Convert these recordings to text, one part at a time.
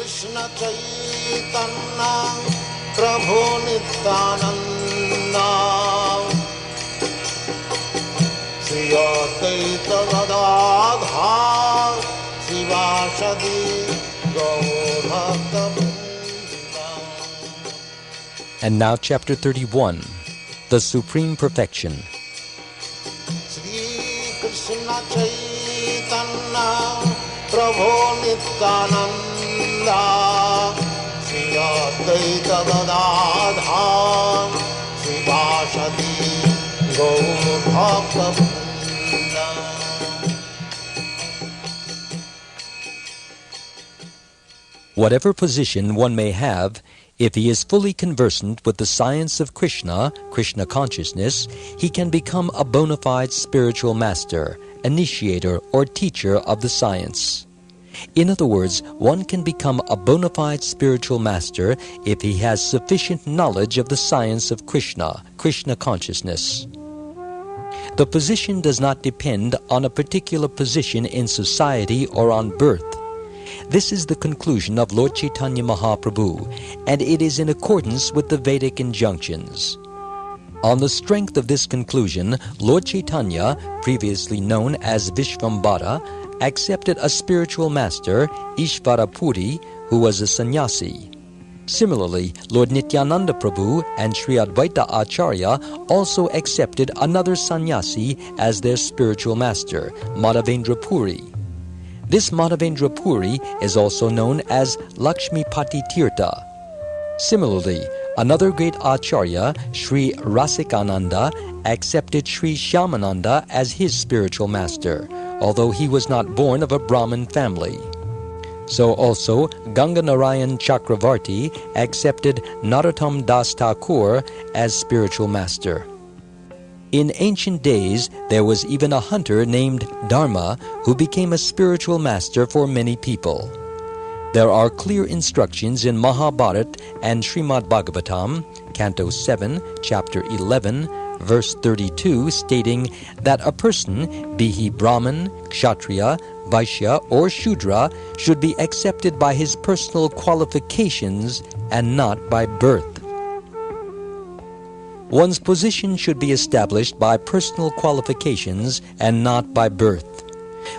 Krishna Chaitanya Prabhu Nityananda Shri Advaita Gadadhar Sivasadi Gaur Bhakta Vrinda. And now chapter 31, the Supreme Perfection. Shri Krishna Chaitanya Prabhu Nityananda Shri Advaita Gadadhar Sivasadi Gaur Bhakta Vrinda. Whatever position one may have, if he is fully conversant with the science of Krishna, Krishna consciousness, he can become a bona fide spiritual master, initiator, or teacher of the science. In other words, one can become a bona fide spiritual master if he has sufficient knowledge of the science of Krishna, Krishna consciousness. The position does not depend on a particular position in society or on birth. This is the conclusion of Lord Chaitanya Mahaprabhu, and it is in accordance with the Vedic injunctions. On the strength of this conclusion, Lord Chaitanya, previously known as Vishvambara, accepted a spiritual master, Ishvarapuri, who was a sannyasi. Similarly, Lord Nityananda Prabhu and Sri Advaita Acharya also accepted another sannyasi as their spiritual master, Madhavendra Puri. This Madhavendra Puri is also known as Lakshmipati Tirtha. Similarly, another great Acharya, Sri Rasikananda, accepted Sri Shyamananda as his spiritual master, although he was not born of a Brahmin family. So also, Ganganarayan Chakravarti accepted Narottam Das Thakur as spiritual master. In ancient days, there was even a hunter named Dharma who became a spiritual master for many people. There are clear instructions in Mahabharata and Srimad Bhagavatam, Canto 7, Chapter 11, verse 32, stating that a person, be he Brahmin, Kshatriya, Vaishya, or Shudra, should be accepted by his personal qualifications and not by birth. One's position should be established by personal qualifications and not by birth.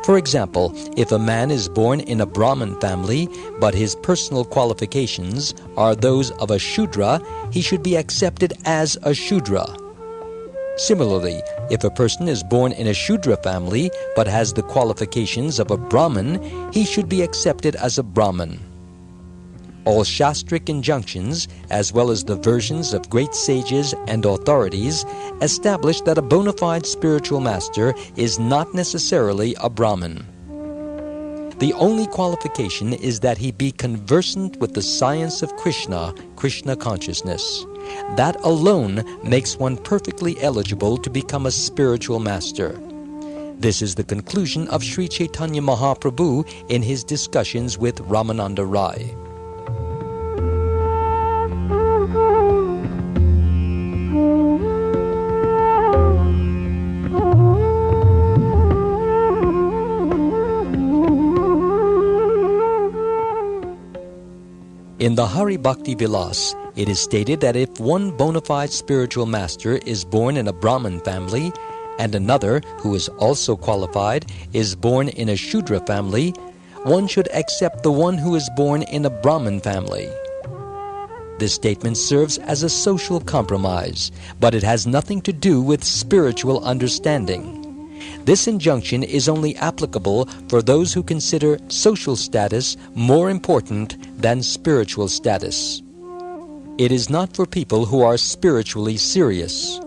For example, if a man is born in a Brahmin family, but his personal qualifications are those of a Shudra, he should be accepted as a Shudra. Similarly, if a person is born in a Shudra family, but has the qualifications of a Brahmin, he should be accepted as a Brahmin. All Shastric injunctions, as well as the versions of great sages and authorities, establish that a bona fide spiritual master is not necessarily a Brahmin. The only qualification is that he be conversant with the science of Krishna, Krishna consciousness. That alone makes one perfectly eligible to become a spiritual master. This is the conclusion of Sri Chaitanya Mahaprabhu in his discussions with Ramananda Rai. In the Hari Bhakti Vilas, it is stated that if one bona fide spiritual master is born in a Brahmin family, and another, who is also qualified, is born in a Shudra family, one should accept the one who is born in a Brahmin family. This statement serves as a social compromise, but it has nothing to do with spiritual understanding. This injunction is only applicable for those who consider social status more important than spiritual status. It is not for people who are spiritually serious.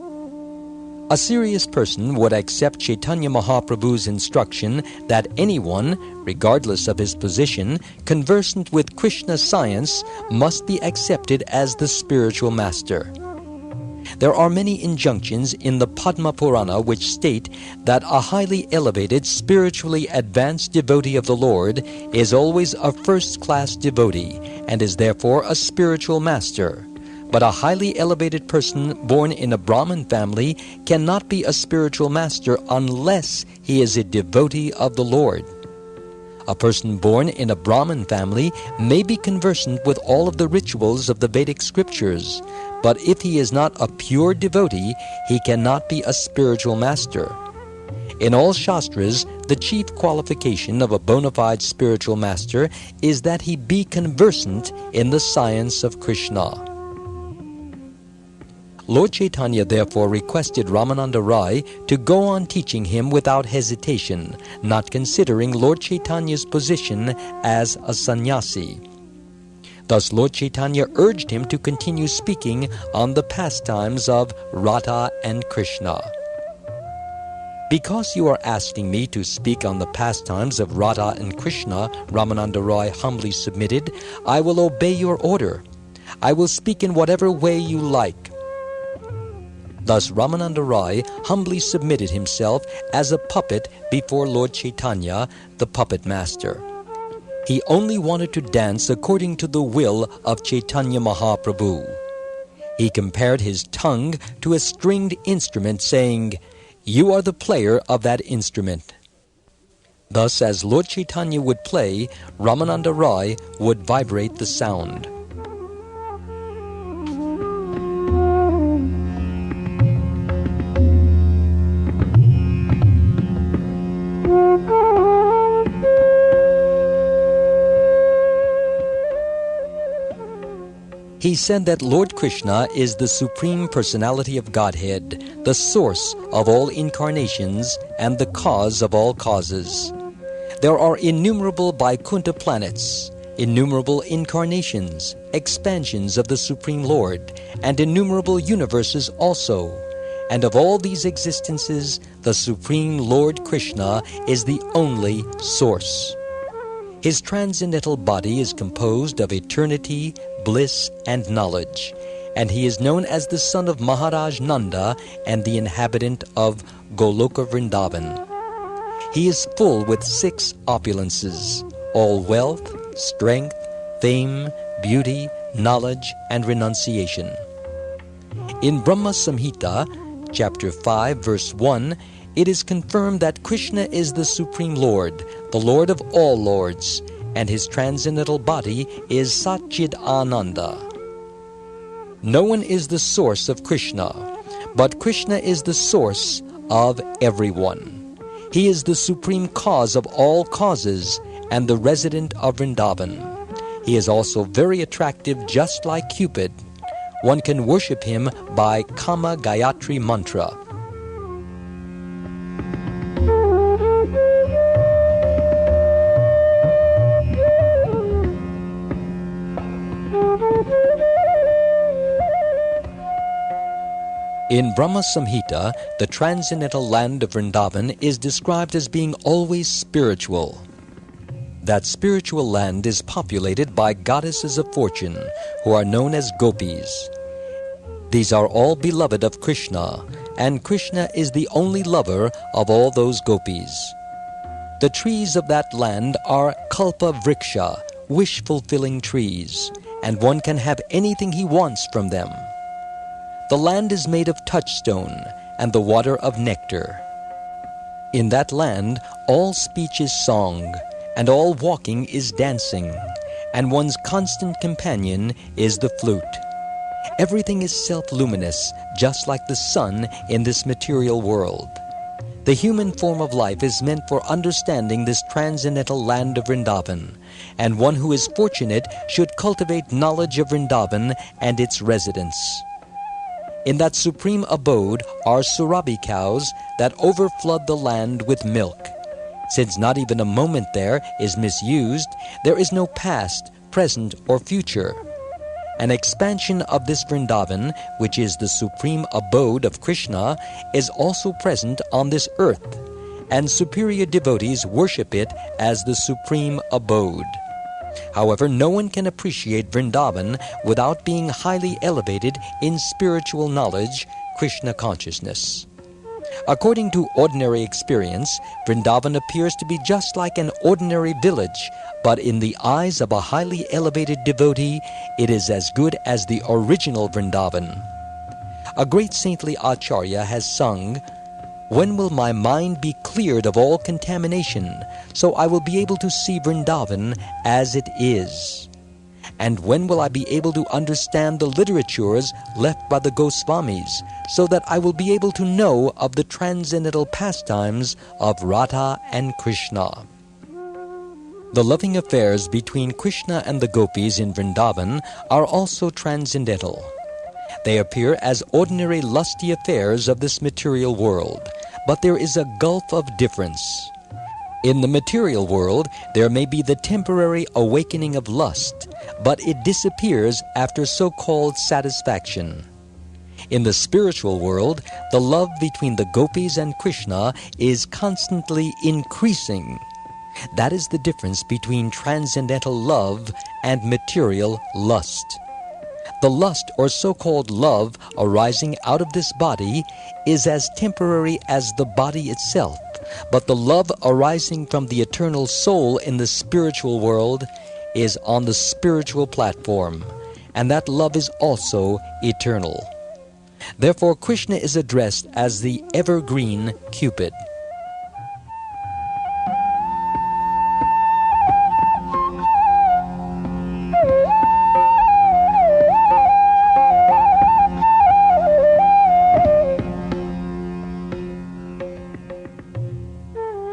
A serious person would accept Chaitanya Mahaprabhu's instruction that anyone, regardless of his position, conversant with Krishna science, must be accepted as the spiritual master. There are many injunctions in the Padma Purana which state that a highly elevated, spiritually advanced devotee of the Lord is always a first-class devotee and is therefore a spiritual master. But a highly elevated person born in a Brahmin family cannot be a spiritual master unless he is a devotee of the Lord. A person born in a Brahmin family may be conversant with all of the rituals of the Vedic scriptures, but if he is not a pure devotee, he cannot be a spiritual master. In all Shastras, the chief qualification of a bona fide spiritual master is that he be conversant in the science of Krishna. Lord Chaitanya therefore requested Ramananda Rai to go on teaching him without hesitation, not considering Lord Chaitanya's position as a sannyasi. Thus Lord Chaitanya urged him to continue speaking on the pastimes of Radha and Krishna. "Because you are asking me to speak on the pastimes of Radha and Krishna," Ramananda Rai humbly submitted, "I will obey your order. I will speak in whatever way you like." Thus Ramananda Rai humbly submitted himself as a puppet before Lord Chaitanya, the puppet master. He only wanted to dance according to the will of Chaitanya Mahaprabhu. He compared his tongue to a stringed instrument, saying, "You are the player of that instrument." Thus, as Lord Chaitanya would play, Ramananda Rai would vibrate the sound. He said that Lord Krishna is the Supreme Personality of Godhead, the source of all incarnations and the cause of all causes. There are innumerable Vaikuntha planets, innumerable incarnations, expansions of the Supreme Lord, and innumerable universes also. And of all these existences, the Supreme Lord Krishna is the only source. His transcendental body is composed of eternity, bliss, and knowledge, and he is known as the son of Maharaj Nanda and the inhabitant of Goloka Vrindavan. He is full with 6 opulences, all wealth, strength, fame, beauty, knowledge, and renunciation. In Brahma Samhita, chapter 5, verse 1, it is confirmed that Krishna is the Supreme Lord, the Lord of all lords, and his transcendental body is Satchid Ananda. No one is the source of Krishna, but Krishna is the source of everyone. He is the supreme cause of all causes and the resident of Vrindavan. He is also very attractive, just like Cupid. One can worship him by Kama Gayatri mantra. In Brahma Samhita, the transcendental land of Vrindavan is described as being always spiritual. That spiritual land is populated by goddesses of fortune, who are known as gopis. These are all beloved of Krishna, and Krishna is the only lover of all those gopis. The trees of that land are kalpa vriksha, wish-fulfilling trees, and one can have anything he wants from them. The land is made of touchstone, and the water of nectar. In that land, all speech is song, and all walking is dancing, and one's constant companion is the flute. Everything is self-luminous, just like the sun in this material world. The human form of life is meant for understanding this transcendental land of Vrindavan, and one who is fortunate should cultivate knowledge of Vrindavan and its residents. In that supreme abode are Surabhi cows that overflood the land with milk. Since not even a moment there is misused, there is no past, present, or future. An expansion of this Vrindavan, which is the supreme abode of Krishna, is also present on this earth, and superior devotees worship it as the supreme abode. However, no one can appreciate Vrindavan without being highly elevated in spiritual knowledge, Krishna consciousness. According to ordinary experience, Vrindavan appears to be just like an ordinary village, but in the eyes of a highly elevated devotee, it is as good as the original Vrindavan. A great saintly acharya has sung, When will my mind be cleared of all contamination, so I will be able to see Vrindavan as it is? And when will I be able to understand the literatures left by the Goswamis, so that I will be able to know of the transcendental pastimes of Radha and Krishna? The loving affairs between Krishna and the gopis in Vrindavan are also transcendental. They appear as ordinary lusty affairs of this material world, but there is a gulf of difference. In the material world, there may be the temporary awakening of lust, but it disappears after so-called satisfaction. In the spiritual world, the love between the gopis and Krishna is constantly increasing. That is the difference between transcendental love and material lust. The lust or so-called love arising out of this body is as temporary as the body itself, but the love arising from the eternal soul in the spiritual world is on the spiritual platform, and that love is also eternal. Therefore, Krishna is addressed as the evergreen Cupid.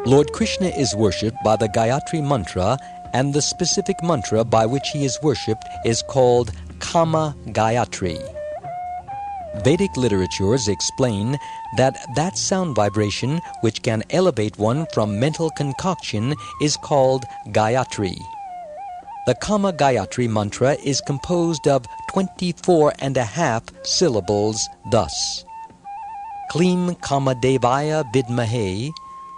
Lord Krishna is worshipped by the Gayatri mantra, and the specific mantra by which he is worshipped is called Kama Gayatri. Vedic literatures explain that sound vibration which can elevate one from mental concoction is called Gayatri. The Kama Gayatri mantra is composed of 24.5 syllables thus: Klim Kama Devaya Vidmahe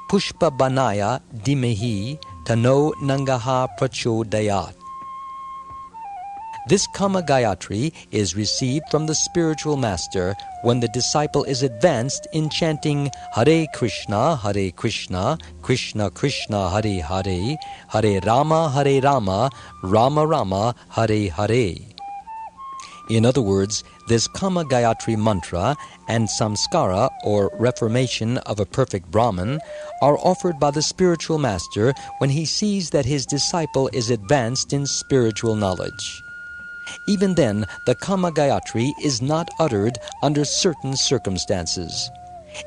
Pushpa Banaya Dimehi Tano Nangaha Prachodayat. This Kama Gayatri is received from the spiritual master when the disciple is advanced in chanting Hare Krishna, Krishna Krishna, Hare Hare, Hare Rama, Rama Rama, Hare Hare. In other words, this Kama Gayatri mantra and samskara, or reformation of a perfect Brahman, are offered by the spiritual master when he sees that his disciple is advanced in spiritual knowledge. Even then, the Kama Gayatri is not uttered under certain circumstances.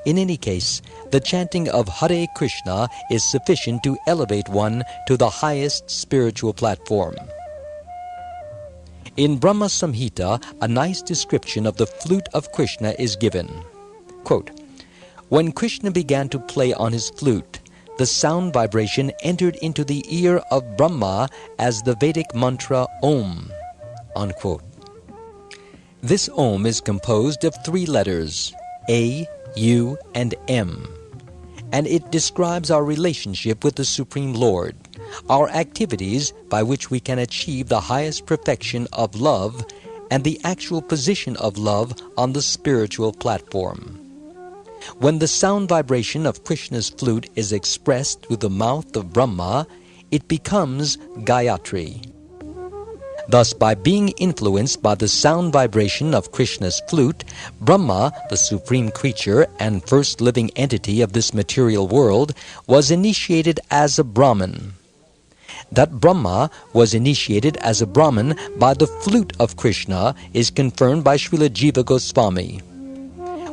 In any case, the chanting of Hare Krishna is sufficient to elevate one to the highest spiritual platform. In Brahma Samhita, a nice description of the flute of Krishna is given. Quote, when Krishna began to play on his flute, the sound vibration entered into the ear of Brahma as the Vedic mantra Om. Unquote. This Om is composed of 3 letters, A, U, and M, and it describes our relationship with the Supreme Lord, our activities by which we can achieve the highest perfection of love, and the actual position of love on the spiritual platform. When the sound vibration of Krishna's flute is expressed through the mouth of Brahma, it becomes Gayatri. Thus, by being influenced by the sound vibration of Krishna's flute, Brahma, the supreme creature and first living entity of this material world, was initiated as a Brahman. That Brahma was initiated as a Brahman by the flute of Krishna is confirmed by Srila Jiva Goswami.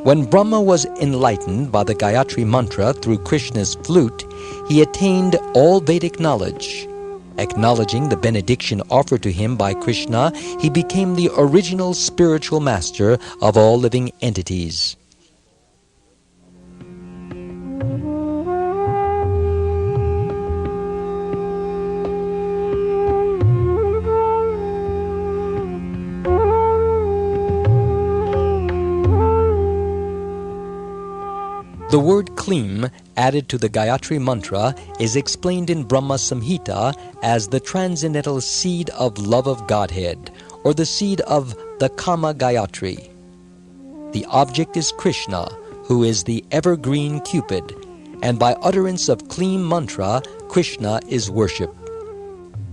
When Brahma was enlightened by the Gayatri mantra through Krishna's flute, he attained all Vedic knowledge. Acknowledging the benediction offered to him by Krishna, he became the original spiritual master of all living entities. The word Klim, added to the Gayatri mantra, is explained in Brahma Samhita as the transcendental seed of love of Godhead, or the seed of the Kama Gayatri. The object is Krishna, who is the evergreen Cupid, and by utterance of Klim mantra, Krishna is worshipped.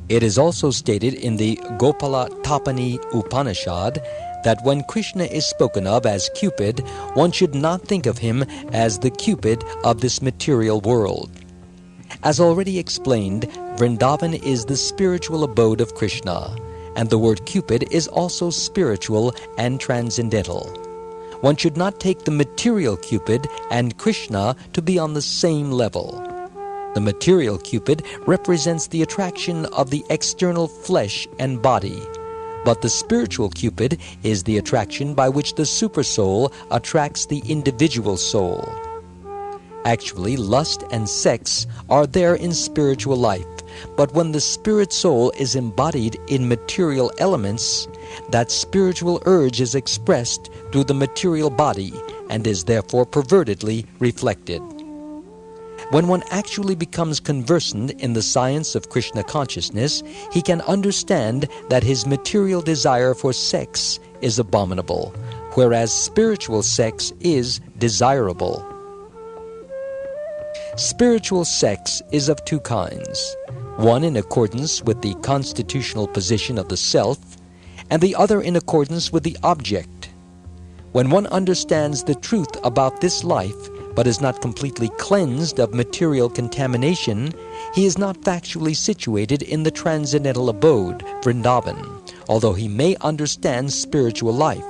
It is also stated in the Gopala Tapani Upanishad that when Krishna is spoken of as Cupid, one should not think of him as the Cupid of this material world. As already explained, Vrindavan is the spiritual abode of Krishna, and the word Cupid is also spiritual and transcendental. One should not take the material Cupid and Krishna to be on the same level. The material Cupid represents the attraction of the external flesh and body, but the spiritual Cupid is the attraction by which the supersoul attracts the individual soul. Actually, lust and sex are there in spiritual life, but when the spirit soul is embodied in material elements, that spiritual urge is expressed through the material body and is therefore pervertedly reflected. When one actually becomes conversant in the science of Krishna consciousness, he can understand that his material desire for sex is abominable, whereas spiritual sex is desirable. Spiritual sex is of two kinds, one in accordance with the constitutional position of the self, and the other in accordance with the object. When one understands the truth about this life, but is not completely cleansed of material contamination, he is not factually situated in the transcendental abode, Vrindavan, although he may understand spiritual life.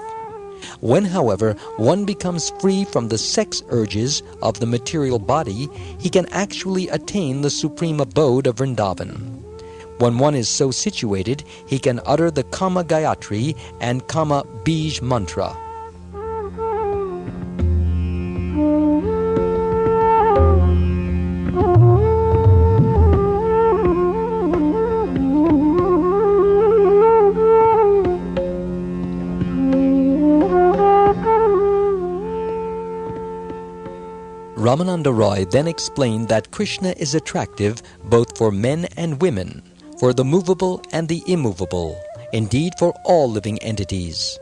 When, however, one becomes free from the sex urges of the material body, he can actually attain the supreme abode of Vrindavan. When one is so situated, he can utter the Kama Gayatri and Kama Bij mantra. Ramananda Roy then explained that Krishna is attractive both for men and women, for the movable and the immovable, indeed for all living entities.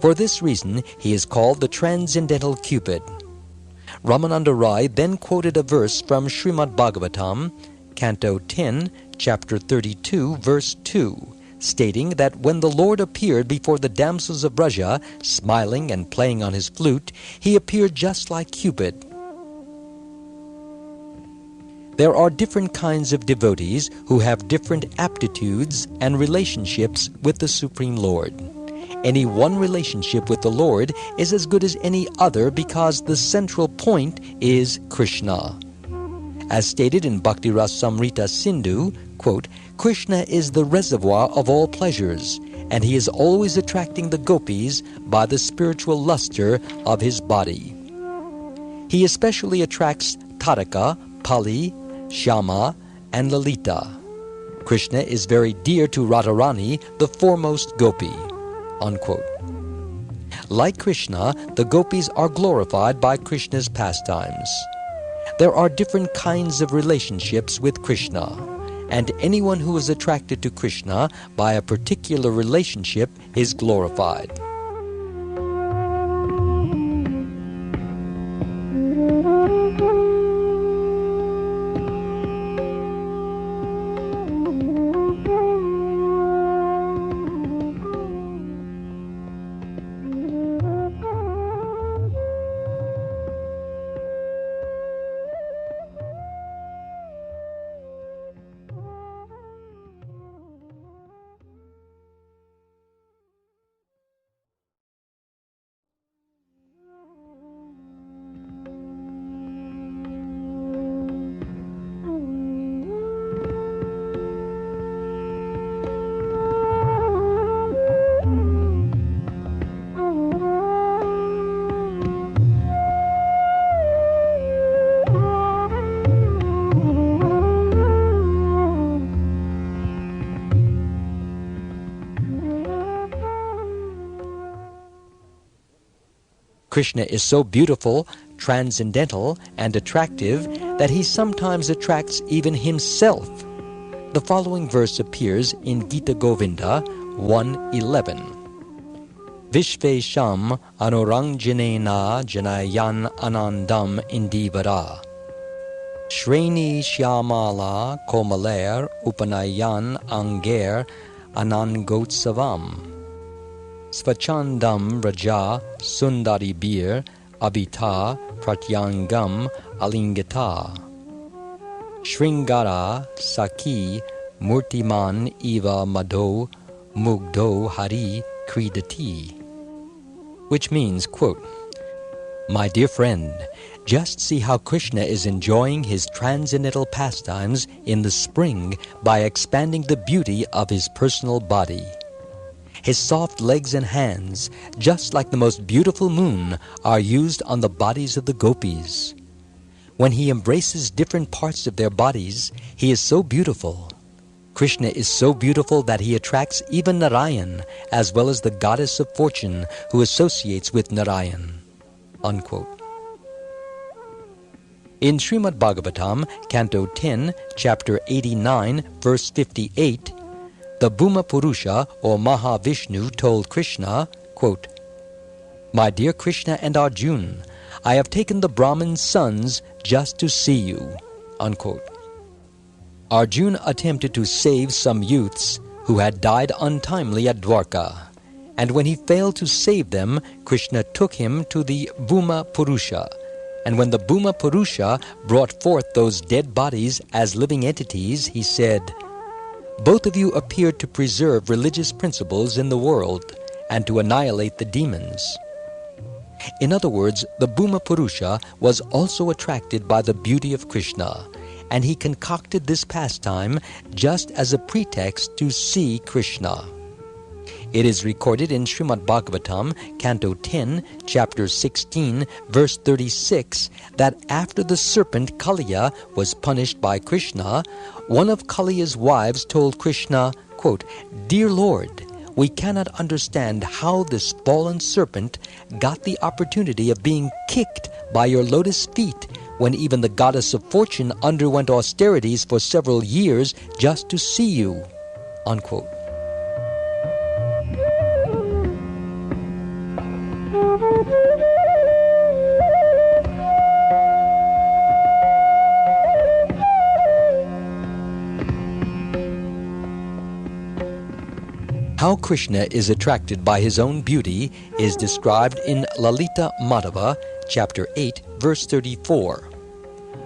For this reason, he is called the Transcendental Cupid. Ramananda Roy then quoted a verse from Srimad Bhagavatam, Canto 10, Chapter 32, Verse 2, stating that when the Lord appeared before the damsels of Braja, smiling and playing on his flute, he appeared just like Cupid. There are different kinds of devotees who have different aptitudes and relationships with the Supreme Lord. Any one relationship with the Lord is as good as any other because the central point is Krishna. As stated in Bhakti Rasamrita Sindhu, quote, Krishna is the reservoir of all pleasures, and he is always attracting the gopis by the spiritual luster of his body. He especially attracts Tadaka, Pali, Shyama, and Lalita. Krishna is very dear to Radharani, the foremost gopi. Unquote. Like Krishna, the gopis are glorified by Krishna's pastimes. There are different kinds of relationships with Krishna, and anyone who is attracted to Krishna by a particular relationship is glorified. Krishna is so beautiful, transcendental, and attractive that he sometimes attracts even himself. The following verse appears in Gita Govinda 1:11. Vishvesham anuranjanena janayan anandam indivara. Shreni shyamala komaler upanayan anger anangotsavam. Svachandam raja sundari bir abhita pratyangam alingata. Shringara Saki Murtiman Eva Madho Mugdo Hari Kridati. Which means, quote, "My dear friend, just see how Krishna is enjoying his transcendental pastimes in the spring by expanding the beauty of his personal body. His soft legs and hands, just like the most beautiful moon, are used on the bodies of the gopis. When he embraces different parts of their bodies, he is so beautiful. Krishna is so beautiful that he attracts even Narayan, as well as the goddess of fortune who associates with Narayan." Unquote. In Srimad Bhagavatam, Canto 10, Chapter 89, verse 58, the Bhuma Purusha, or Mahavishnu, told Krishna, quote, "My dear Krishna and Arjuna, I have taken the Brahmin's sons just to see you." Unquote. Arjuna attempted to save some youths who had died untimely at Dwarka, and when he failed to save them, Krishna took him to the Bhuma Purusha. And when the Bhuma Purusha brought forth those dead bodies as living entities, he said, "Both of you appeared to preserve religious principles in the world and to annihilate the demons." In other words, the Bhuma Purusha was also attracted by the beauty of Krishna, and he concocted this pastime just as a pretext to see Krishna. It is recorded in Srimad Bhagavatam, Canto 10, Chapter 16, verse 36, that after the serpent Kaliya was punished by Krishna, one of Kaliya's wives told Krishna, quote, "Dear Lord, we cannot understand how this fallen serpent got the opportunity of being kicked by your lotus feet when even the goddess of fortune underwent austerities for several years just to see you." Unquote. How Krishna is attracted by his own beauty is described in Lalita Madhava, Chapter 8, verse 34.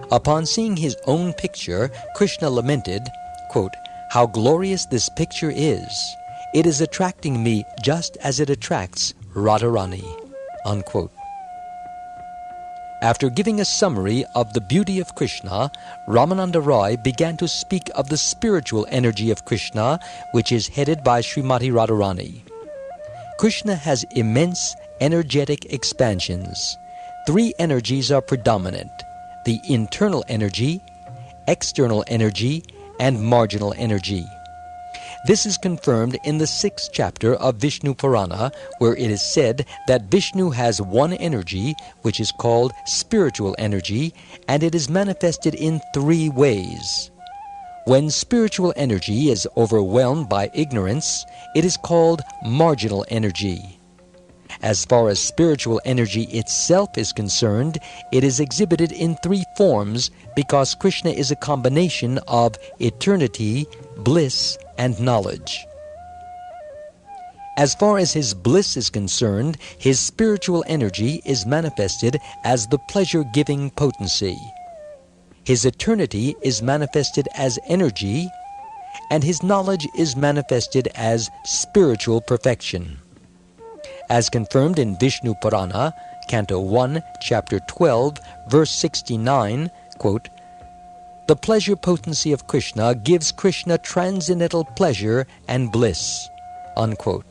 Upon seeing his own picture, Krishna lamented, quote, "How glorious this picture is! It is attracting me just as it attracts Radharani." Unquote. After giving a summary of the beauty of Krishna, Ramananda Roy began to speak of the spiritual energy of Krishna, which is headed by Srimati Radharani. Krishna has immense energetic expansions. Three energies are predominant: the internal energy, external energy, and marginal energy. This is confirmed in the 6th chapter of Vishnu Purana, where it is said that Vishnu has one energy, which is called spiritual energy, and it is manifested in three ways. When spiritual energy is overwhelmed by ignorance, it is called marginal energy. As far as spiritual energy itself is concerned, it is exhibited in three forms because Krishna is a combination of eternity, bliss, and knowledge. As far as his bliss is concerned, his spiritual energy is manifested as the pleasure-giving potency. His eternity is manifested as energy, and his knowledge is manifested as spiritual perfection. As confirmed in Vishnu Purana, Canto 1, Chapter 12, verse 69, quote, "The pleasure potency of Krishna gives Krishna transcendental pleasure and bliss." Unquote.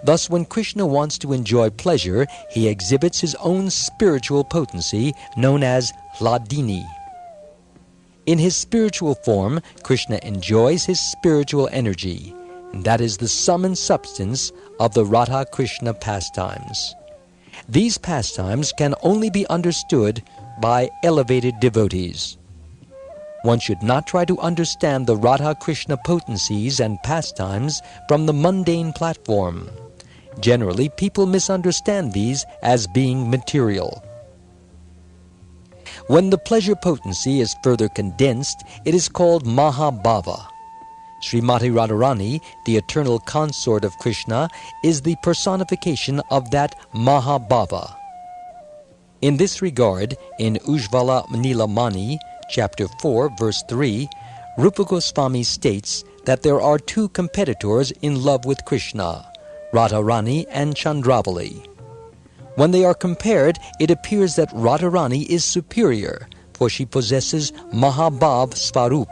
Thus, when Krishna wants to enjoy pleasure, he exhibits his own spiritual potency known as Hladini. In his spiritual form, Krishna enjoys his spiritual energy, and that is the sum and substance of the Radha-Krishna pastimes. These pastimes can only be understood by elevated devotees. One should not try to understand the Radha-Krishna potencies and pastimes from the mundane platform. Generally, people misunderstand these as being material. When the pleasure potency is further condensed, it is called Mahabhava. Srimati Radharani, the eternal consort of Krishna, is the personification of that Mahabhava. In this regard, in Ujjvala Nilamani, chapter 4, verse 3, Rupa Goswami states that there are two competitors in love with Krishna, Radharani and Chandravali. When they are compared, it appears that Radharani is superior, for she possesses Mahabhav Svarup.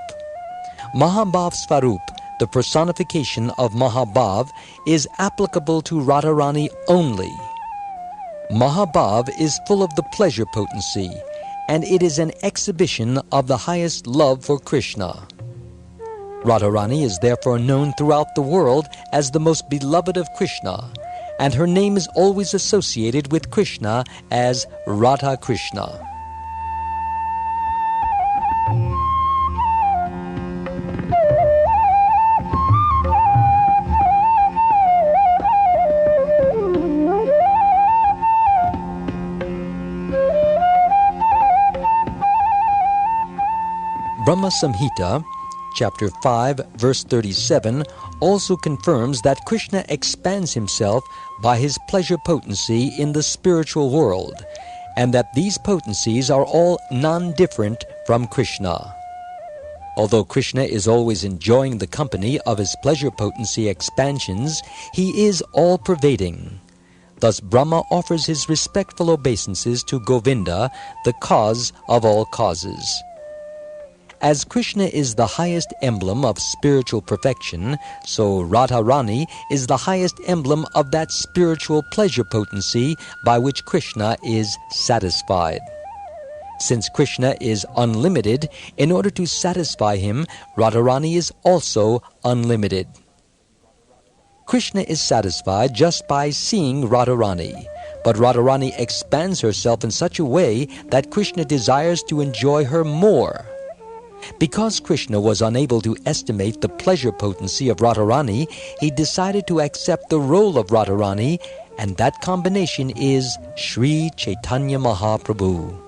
Mahabhav Svarup, the personification of Mahabhav, is applicable to Radharani only. Mahabhav is full of the pleasure potency, and it is an exhibition of the highest love for Krishna. Radharani is therefore known throughout the world as the most beloved of Krishna, and her name is always associated with Krishna as Radha Krishna. Brahma Samhita, chapter 5, verse 37, also confirms that Krishna expands himself by his pleasure potency in the spiritual world, and that these potencies are all non-different from Krishna. Although Krishna is always enjoying the company of his pleasure potency expansions, he is all-pervading. Thus Brahma offers his respectful obeisances to Govinda, the cause of all causes. As Krishna is the highest emblem of spiritual perfection, so Radharani is the highest emblem of that spiritual pleasure potency by which Krishna is satisfied. Since Krishna is unlimited, in order to satisfy him, Radharani is also unlimited. Krishna is satisfied just by seeing Radharani, but Radharani expands herself in such a way that Krishna desires to enjoy her more. Because Krishna was unable to estimate the pleasure potency of Radharani, he decided to accept the role of Radharani, and that combination is Sri Chaitanya Mahaprabhu.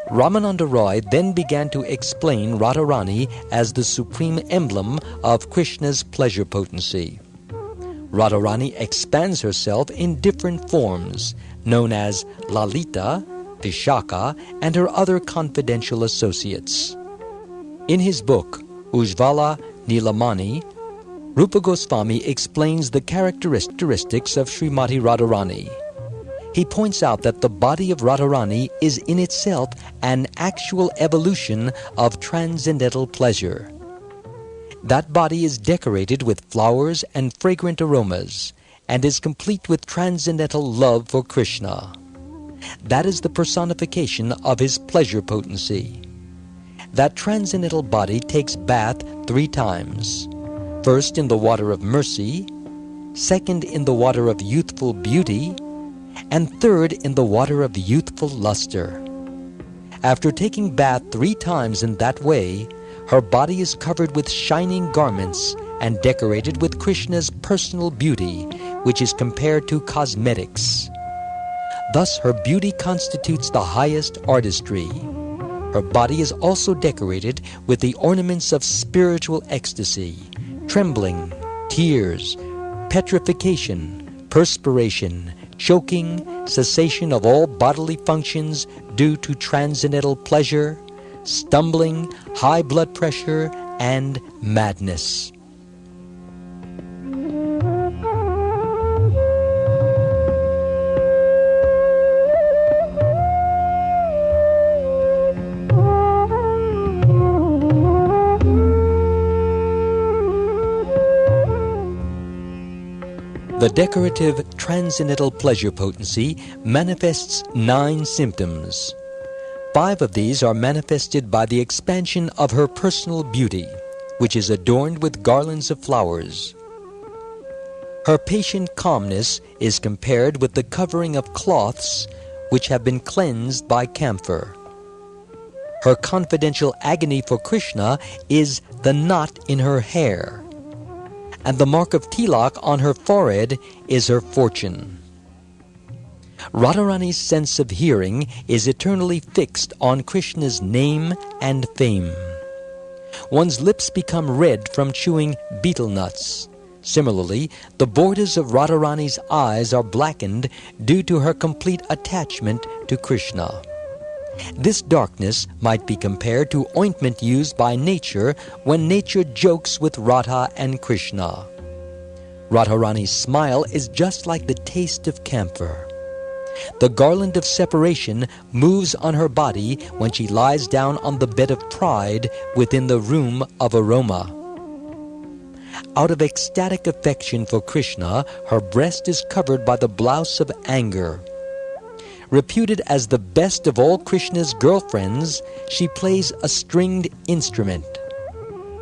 Ramananda Roy then began to explain Radharani as the supreme emblem of Krishna's pleasure potency. Radharani expands herself in different forms, known as Lalita, Vishaka, and her other confidential associates. In his book, Ujjvala Nilamani, Rupa Goswami explains the characteristics of Srimati Radharani. He points out that the body of Radharani is in itself an actual evolution of transcendental pleasure. That body is decorated with flowers and fragrant aromas, and is complete with transcendental love for Krishna. That is the personification of his pleasure potency. That transcendental body takes bath 3 times. First in the water of mercy, second in the water of youthful beauty, and third in the water of youthful luster. After taking bath 3 times in that way, her body is covered with shining garments and decorated with Krishna's personal beauty, which is compared to cosmetics. Thus her beauty constitutes the highest artistry. Her body is also decorated with the ornaments of spiritual ecstasy, trembling, tears, petrification, perspiration, choking, cessation of all bodily functions due to transcendental pleasure, stumbling, high blood pressure, and madness. The decorative transcendental pleasure potency manifests 9 symptoms. 5 of these are manifested by the expansion of her personal beauty, which is adorned with garlands of flowers. Her patient calmness is compared with the covering of cloths which have been cleansed by camphor. Her confidential agony for Krishna is the knot in her hair, and the mark of tilak on her forehead is her fortune. Radharani's sense of hearing is eternally fixed on Krishna's name and fame. One's lips become red from chewing betel nuts. Similarly, the borders of Radharani's eyes are blackened due to her complete attachment to Krishna. This darkness might be compared to ointment used by nature when nature jokes with Radha and Krishna. Radharani's smile is just like the taste of camphor. The garland of separation moves on her body when she lies down on the bed of pride within the room of aroma. Out of ecstatic affection for Krishna, her breast is covered by the blouse of anger. Reputed as the best of all Krishna's girlfriends, she plays a stringed instrument.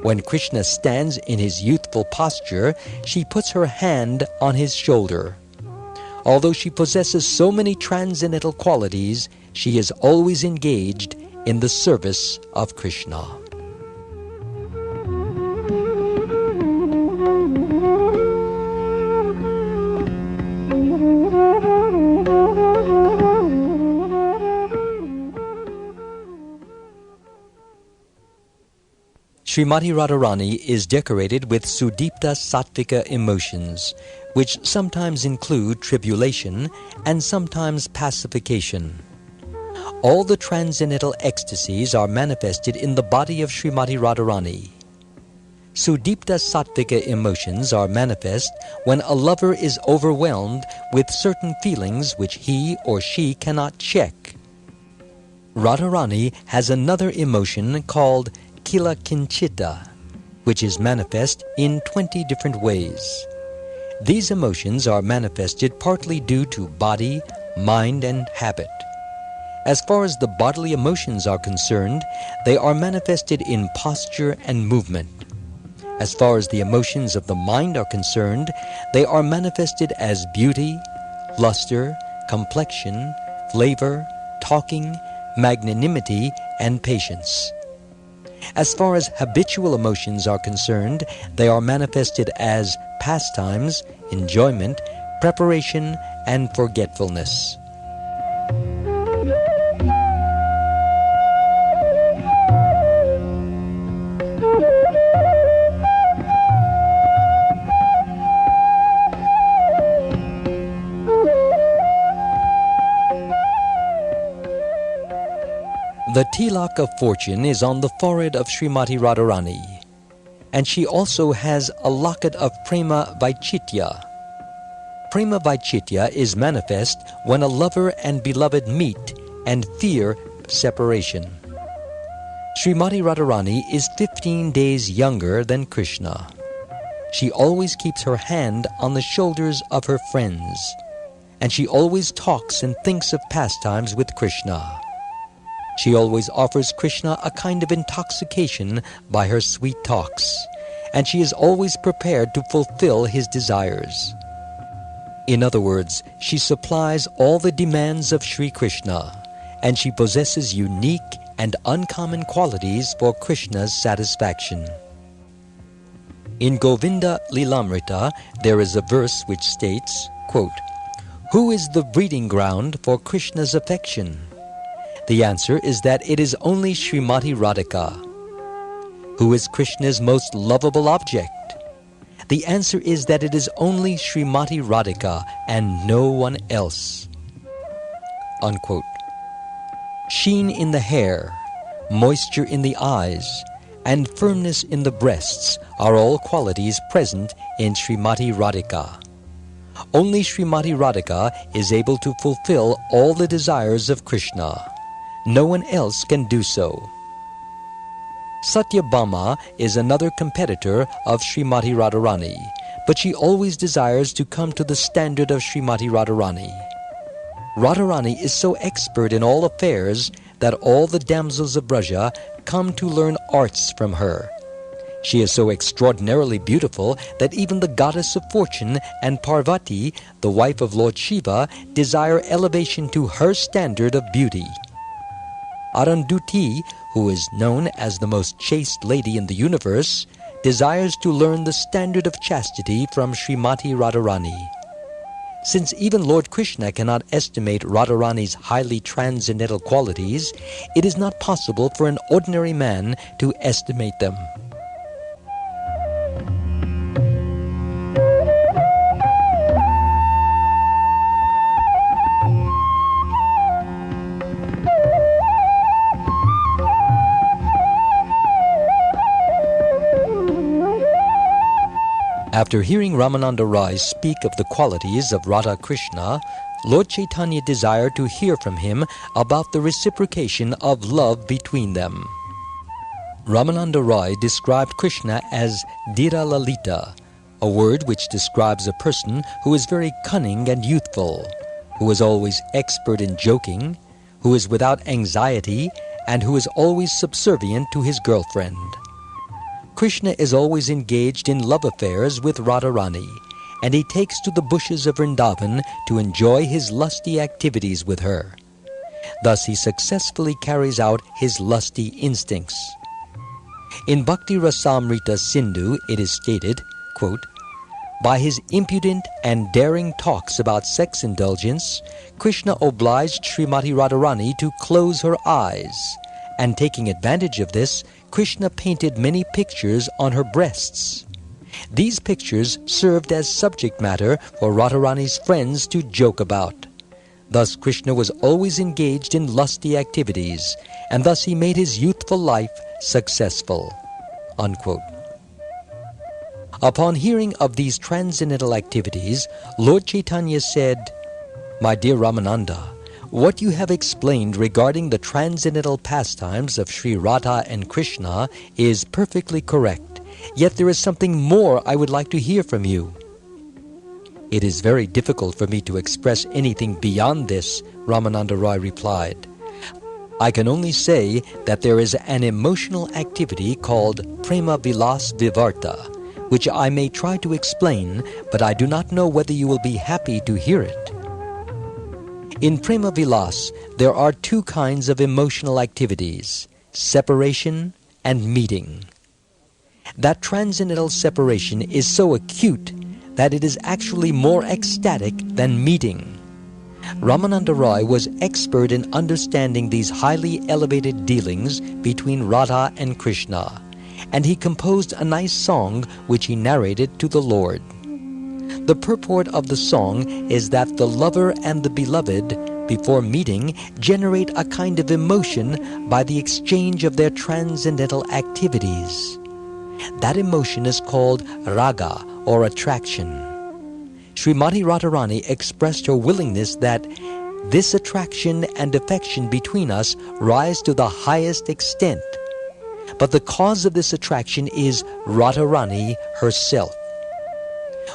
When Krishna stands in his youthful posture, she puts her hand on his shoulder. Although she possesses so many transcendental qualities, she is always engaged in the service of Krishna. Srimati Radharani is decorated with Sudipta Sattvika emotions, which sometimes include tribulation and sometimes pacification. All the transcendental ecstasies are manifested in the body of Srimati Radharani. Sudipta Sattvika emotions are manifest when a lover is overwhelmed with certain feelings which he or she cannot check. Radharani has another emotion called Kila Kinchita, which is manifest in 20 different ways. These emotions are manifested partly due to body, mind, and habit. As far as the bodily emotions are concerned, they are manifested in posture and movement. As far as the emotions of the mind are concerned, they are manifested as beauty, luster, complexion, flavor, talking, magnanimity, and patience. As far as habitual emotions are concerned, they are manifested as pastimes, enjoyment, preparation, and forgetfulness. The tilak of fortune is on the forehead of Srimati Radharani, and she also has a locket of Prema Vaichitya. Prema Vaichitya is manifest when a lover and beloved meet and fear separation. Srimati Radharani is 15 days younger than Krishna. She always keeps her hand on the shoulders of her friends, and she always talks and thinks of pastimes with Krishna. She always offers Krishna a kind of intoxication by her sweet talks, and she is always prepared to fulfill his desires. In other words, she supplies all the demands of Sri Krishna, and she possesses unique and uncommon qualities for Krishna's satisfaction. In Govinda Lilamrita, there is a verse which states, quote, "Who is the breeding ground for Krishna's affection?" The answer is that it is only Srimati Radhika. Who is Krishna's most lovable object? The answer is that it is only Srimati Radhika and no one else. Unquote. Sheen in the hair, moisture in the eyes, and firmness in the breasts are all qualities present in Srimati Radhika. Only Srimati Radhika is able to fulfill all the desires of Krishna. No one else can do so. Satyabhama is another competitor of Srimati Radharani, but she always desires to come to the standard of Srimati Radharani. Radharani is so expert in all affairs that all the damsels of Braja come to learn arts from her. She is so extraordinarily beautiful that even the goddess of fortune and Parvati, the wife of Lord Shiva, desire elevation to her standard of beauty. Arundhati, who is known as the most chaste lady in the universe, desires to learn the standard of chastity from Srimati Radharani. Since even Lord Krishna cannot estimate Radharani's highly transcendental qualities, it is not possible for an ordinary man to estimate them. After hearing Ramananda Rai speak of the qualities of Radha Krishna, Lord Chaitanya desired to hear from him about the reciprocation of love between them. Ramananda Rai described Krishna as Dhira Lalita, a word which describes a person who is very cunning and youthful, who is always expert in joking, who is without anxiety, and who is always subservient to his girlfriend. Krishna is always engaged in love affairs with Radharani, and he takes to the bushes of Vrindavan to enjoy his lusty activities with her. Thus he successfully carries out his lusty instincts. In Bhakti Rasamrita Sindhu it is stated, quote, "By his impudent and daring talks about sex indulgence, Krishna obliged Srimati Radharani to close her eyes, and taking advantage of this, Krishna painted many pictures on her breasts. These pictures served as subject matter for Radharani's friends to joke about. Thus Krishna was always engaged in lusty activities, and thus he made his youthful life successful." Unquote. Upon hearing of these transcendental activities, Lord Chaitanya said, "My dear Ramananda, what you have explained regarding the transcendental pastimes of Sri Radha and Krishna is perfectly correct, yet there is something more I would like to hear from you." "It is very difficult for me to express anything beyond this," Ramananda Rai replied. "I can only say that there is an emotional activity called Prema Vilas Vivarta, which I may try to explain, but I do not know whether you will be happy to hear it. In Prema Vilas, there are two kinds of emotional activities, separation and meeting. That transcendental separation is so acute that it is actually more ecstatic than meeting. Ramananda Rai was expert in understanding these highly elevated dealings between Radha and Krishna, and he composed a nice song which he narrated to the Lord. The purport of the song is that the lover and the beloved, before meeting, generate a kind of emotion by the exchange of their transcendental activities. That emotion is called raga, or attraction. Srimati Radharani expressed her willingness that this attraction and affection between us rise to the highest extent. But the cause of this attraction is Radharani herself.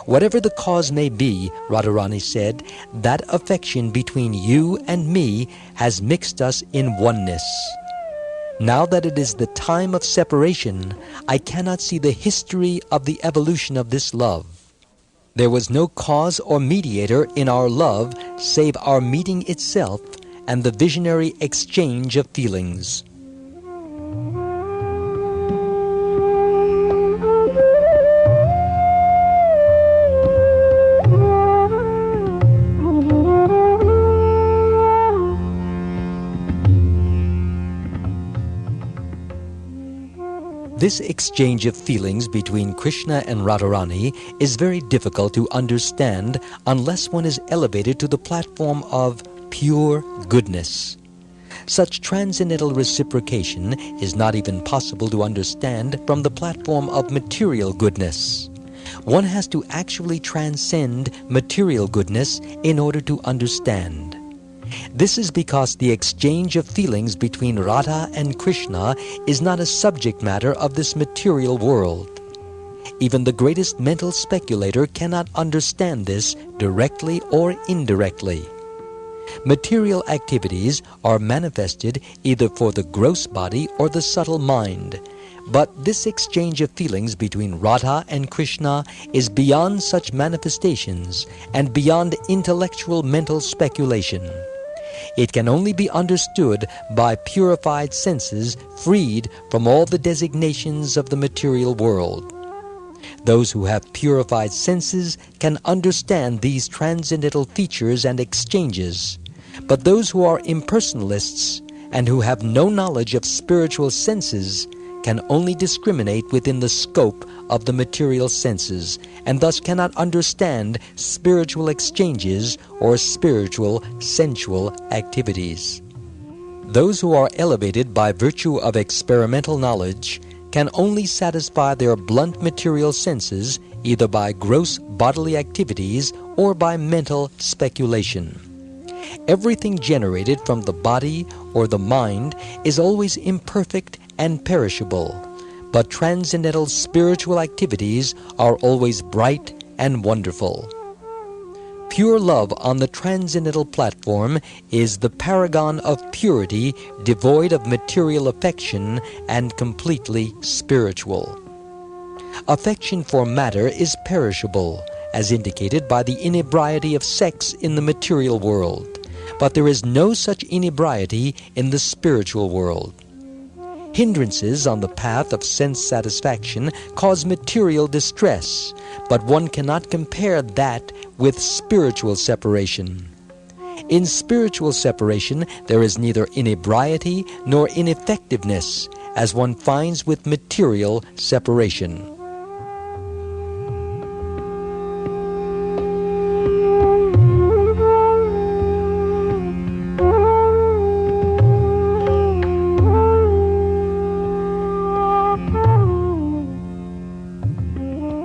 Whatever the cause may be, Radharani said, that affection between you and me has mixed us in oneness. Now that it is the time of separation, I cannot see the history of the evolution of this love. There was no cause or mediator in our love save our meeting itself and the visionary exchange of feelings." This exchange of feelings between Krishna and Radharani is very difficult to understand unless one is elevated to the platform of pure goodness. Such transcendental reciprocation is not even possible to understand from the platform of material goodness. One has to actually transcend material goodness in order to understand. This is because the exchange of feelings between Radha and Krishna is not a subject matter of this material world. Even the greatest mental speculator cannot understand this directly or indirectly. Material activities are manifested either for the gross body or the subtle mind, but this exchange of feelings between Radha and Krishna is beyond such manifestations and beyond intellectual mental speculation. It can only be understood by purified senses freed from all the designations of the material world. Those who have purified senses can understand these transcendental features and exchanges, but those who are impersonalists and who have no knowledge of spiritual senses can only discriminate within the scope of the material senses, and thus cannot understand spiritual exchanges or spiritual sensual activities. Those who are elevated by virtue of experimental knowledge can only satisfy their blunt material senses either by gross bodily activities or by mental speculation. Everything generated from the body or the mind is always imperfect and perishable, but transcendental spiritual activities are always bright and wonderful. Pure love on the transcendental platform is the paragon of purity, devoid of material affection and completely spiritual. Affection for matter is perishable, as indicated by the inebriety of sex in the material world, but there is no such inebriety in the spiritual world. Hindrances on the path of sense satisfaction cause material distress, but one cannot compare that with spiritual separation. In spiritual separation, there is neither inebriety nor ineffectiveness, as one finds with material separation.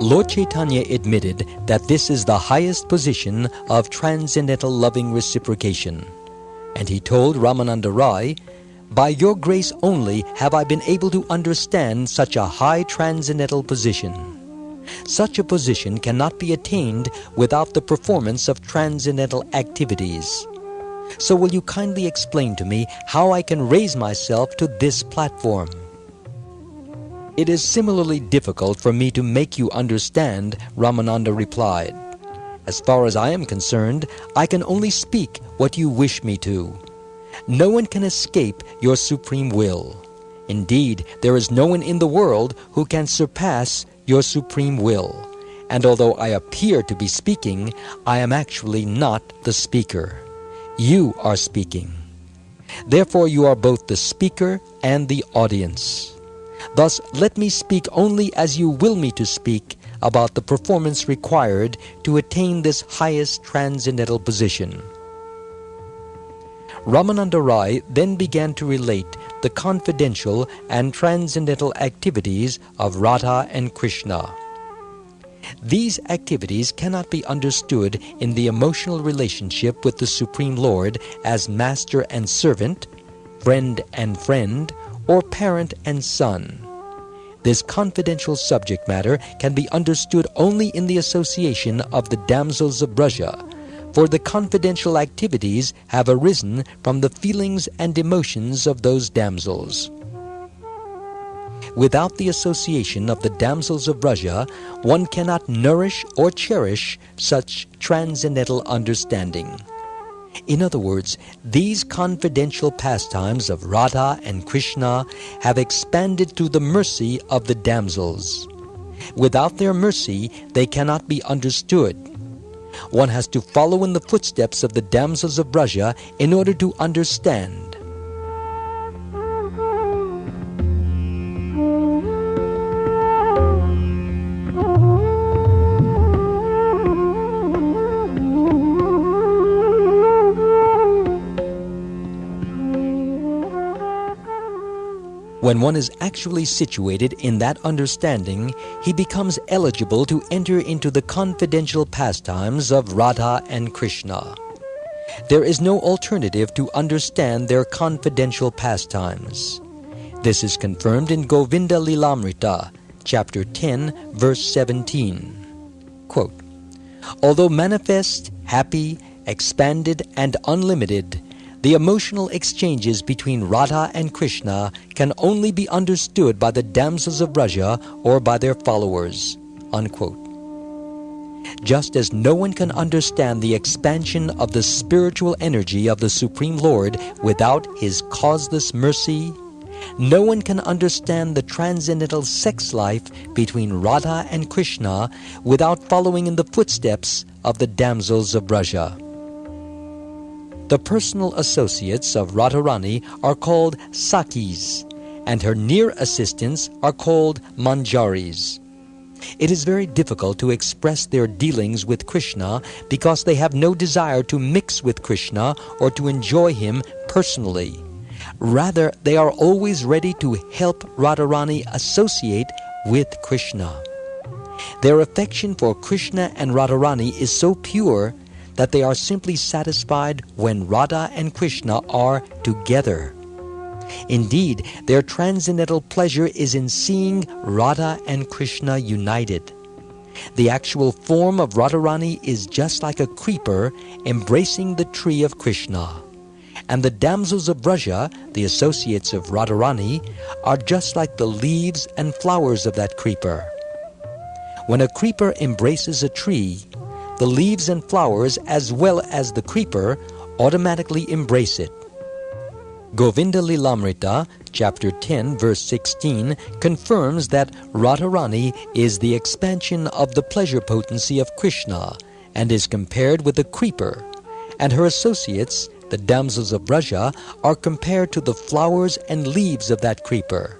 Lord Chaitanya admitted that this is the highest position of transcendental loving reciprocation. And he told Ramananda Rai, "By your grace only have I been able to understand such a high transcendental position. Such a position cannot be attained without the performance of transcendental activities. So will you kindly explain to me how I can raise myself to this platform?" "It is similarly difficult for me to make you understand," Ramananda replied. "As far as I am concerned, I can only speak what you wish me to. No one can escape your supreme will. Indeed, there is no one in the world who can surpass your supreme will. And although I appear to be speaking, I am actually not the speaker. You are speaking. Therefore, you are both the speaker and the audience. Thus, let me speak only as you will me to speak about the performance required to attain this highest transcendental position." Ramananda Rai then began to relate the confidential and transcendental activities of Radha and Krishna. These activities cannot be understood in the emotional relationship with the Supreme Lord as master and servant, friend and friend, or parent and son. This confidential subject matter can be understood only in the association of the damsels of Braja, for the confidential activities have arisen from the feelings and emotions of those damsels. Without the association of the damsels of Braja, one cannot nourish or cherish such transcendental understanding. In other words, these confidential pastimes of Radha and Krishna have expanded through the mercy of the damsels. Without their mercy, they cannot be understood. One has to follow in the footsteps of the damsels of Braja in order to understand. When one is actually situated in that understanding, he becomes eligible to enter into the confidential pastimes of Radha and Krishna. There is no alternative to understand their confidential pastimes. This is confirmed in Govinda Lilamrita, chapter 10, verse 17. Quote, "Although manifest, happy, expanded, and unlimited, the emotional exchanges between Radha and Krishna can only be understood by the damsels of Braja or by their followers." Unquote. Just as no one can understand the expansion of the spiritual energy of the Supreme Lord without His causeless mercy, No one can understand the transcendental sex life between Radha and Krishna without following in the footsteps of the damsels of Braja. The personal associates of Radharani are called Sakhis, and her near assistants are called Manjaris. It is very difficult to express their dealings with Krishna because they have no desire to mix with Krishna or to enjoy him personally. Rather, they are always ready to help Radharani associate with Krishna. Their affection for Krishna and Radharani is so pure that they are simply satisfied when Radha and Krishna are together. Indeed, their transcendental pleasure is in seeing Radha and Krishna united. The actual form of Radharani is just like a creeper embracing the tree of Krishna. And the damsels of Braja, the associates of Radharani, are just like the leaves and flowers of that creeper. When a creeper embraces a tree, the leaves and flowers as well as the creeper automatically embrace it. Govinda Lilamrita, chapter 10, verse 16, confirms that Radharani is the expansion of the pleasure potency of Krishna and is compared with a creeper, and her associates, the damsels of Braja, are compared to the flowers and leaves of that creeper.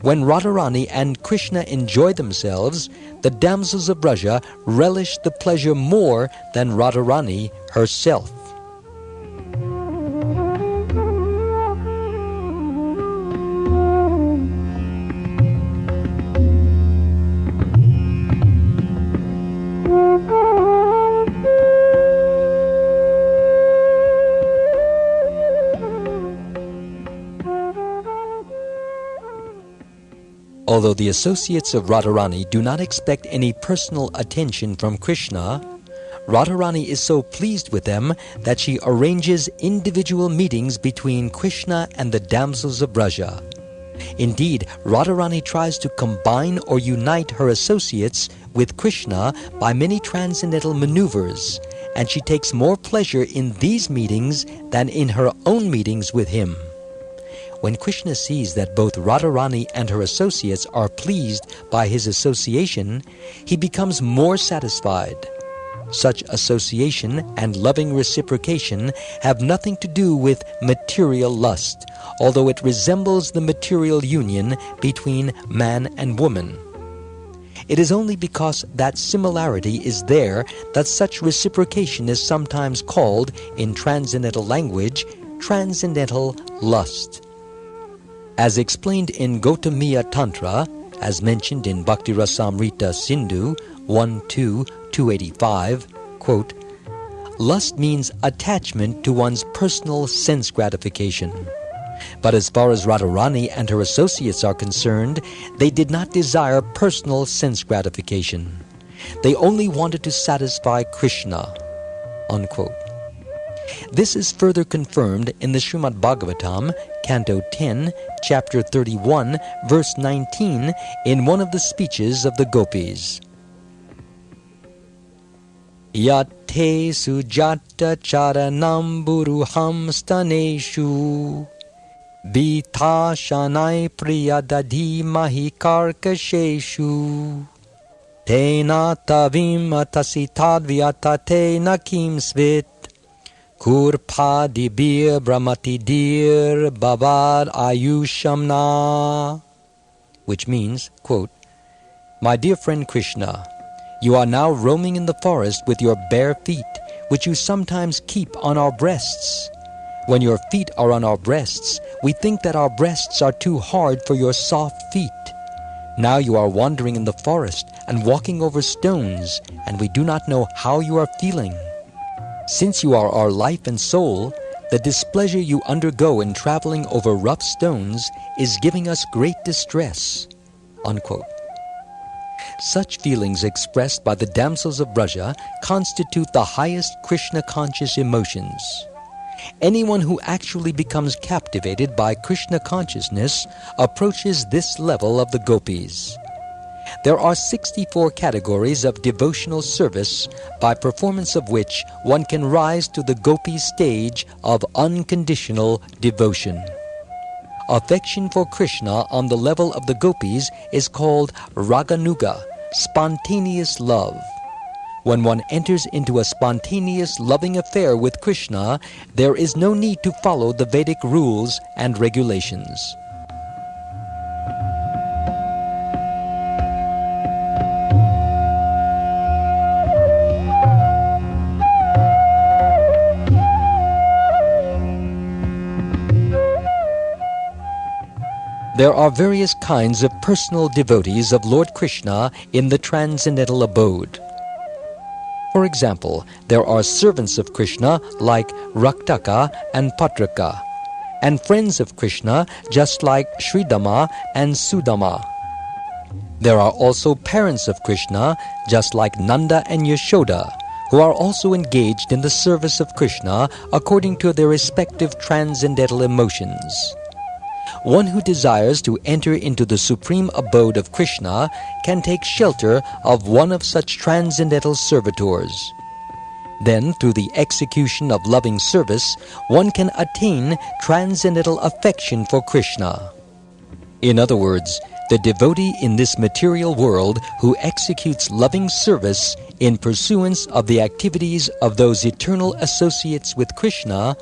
When Radharani and Krishna enjoy themselves, the damsels of Braja relish the pleasure more than Radharani herself. Although the associates of Radharani do not expect any personal attention from Krishna, Radharani is so pleased with them that she arranges individual meetings between Krishna and the damsels of Braja. Indeed, Radharani tries to combine or unite her associates with Krishna by many transcendental maneuvers, and she takes more pleasure in these meetings than in her own meetings with him. When Krishna sees that both Radharani and her associates are pleased by his association, he becomes more satisfied. Such association and loving reciprocation have nothing to do with material lust, although it resembles the material union between man and woman. It is only because that similarity is there that such reciprocation is sometimes called, in transcendental language, transcendental lust. As explained in Gautamiya Tantra, as mentioned in Bhakti Rasamrita Sindhu 1.2.285, quote, lust means attachment to one's personal sense gratification. But as far as Radharani and her associates are concerned, they did not desire personal sense gratification. They only wanted to satisfy Krishna, unquote. This is further confirmed in the Srimad Bhagavatam, Canto 10, Chapter 31, verse 19, in one of the speeches of the Gopis. Yate sujata charanam buruham staneshu Bita shanai priyadadhi mahi karkasheshu Tena tavim atasitadvyatate nakim svit Kurpadibir brahmatidir bavad ayushamna, which means, quote, my dear friend Krishna, you are now roaming in the forest with your bare feet, which you sometimes keep on our breasts. When your feet are on our breasts, we think that our breasts are too hard for your soft feet. Now you are wandering in the forest and walking over stones, and we do not know how you are feeling. Since you are our life and soul, the displeasure you undergo in traveling over rough stones is giving us great distress, unquote. Such feelings expressed by the damsels of Braja constitute the highest Krishna-conscious emotions. Anyone who actually becomes captivated by Krishna consciousness approaches this level of the gopis. There are 64 categories of devotional service, by performance of which one can rise to the gopi stage of unconditional devotion. affection for Krishna on the level of the gopis is called raganuga, spontaneous love. When one enters into a spontaneous loving affair with Krishna, there is no need to follow the Vedic rules and regulations. There are various kinds of personal devotees of Lord Krishna in the transcendental abode. For example, there are servants of Krishna like Raktaka and Patraka, and friends of Krishna just like Sridama and Sudama. There are also parents of Krishna just like Nanda and Yashoda, who are also engaged in the service of Krishna according to their respective transcendental emotions. One who desires to enter into the supreme abode of Krishna can take shelter of one of such transcendental servitors. Then, through the execution of loving service, one can attain transcendental affection for Krishna. In other words, the devotee in this material world who executes loving service in pursuance of the activities of those eternal associates with Krishna